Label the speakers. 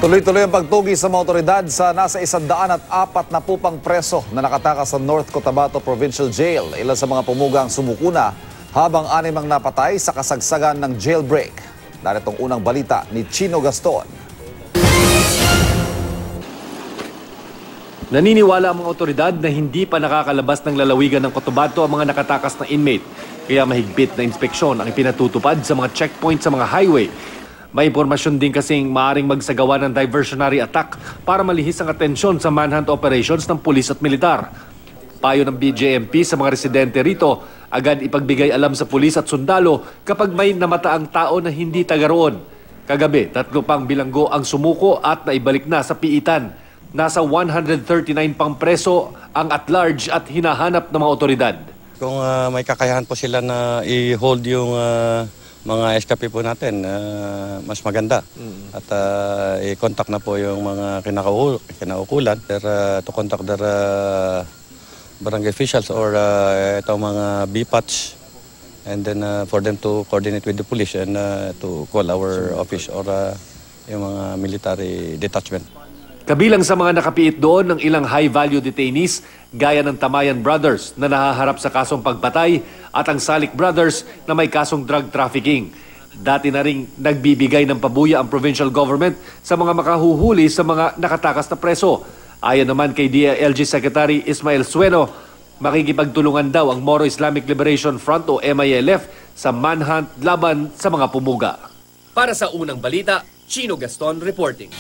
Speaker 1: Tuloy-tuloy ang pagtugi sa mga otoridad sa nasa 140 na pupang preso na nakatakas sa North Cotabato Provincial Jail. Ilan sa mga pumuga ang sumuko na habang 6 ang napatay sa kasagsagan ng jailbreak. Naritong unang balita ni Chino Gaston.
Speaker 2: Naniniwala ang mga otoridad na hindi pa nakakalabas ng lalawigan ng Cotabato ang mga nakatakas na inmate. Kaya mahigpit na inspeksyon ang ipinatutupad sa mga checkpoint sa mga highway. May impormasyon din kasing maaaring magsagawa ng diversionary attack para malihis ang atensyon sa manhunt operations ng pulis at militar. Payo ng BJMP sa mga residente rito, agad ipagbigay alam sa pulis at sundalo kapag may namataang tao na hindi taga roon. Kagabi, 3 pang bilanggo ang sumuko at naibalik na sa piitan. Nasa 139 pang preso ang at-large at hinahanap ng mga otoridad.
Speaker 3: Kung may kakayahan po sila na i-hold yung mga SKP po natin, mas maganda. At i-contact na po yung mga kinaukulan to contact their barangay officials or itong mga BPATS, and then for them to coordinate with the police and to call our office or yung mga military detachment.
Speaker 2: Kabilang sa mga nakapiit doon ng ilang high-value detainees gaya ng Tamayan Brothers na nahaharap sa kasong pagpatay at ang Salik Brothers na may kasong drug trafficking. Dati na ring nagbibigay ng pabuya ang provincial government sa mga makahuhuli sa mga nakatakas na preso. Ayon naman kay DILG Secretary Ismael Sueno, makikipagtulungan daw ang Moro Islamic Liberation Front o MILF sa manhunt laban sa mga pumuga. Para sa unang balita, Chino Gaston reporting.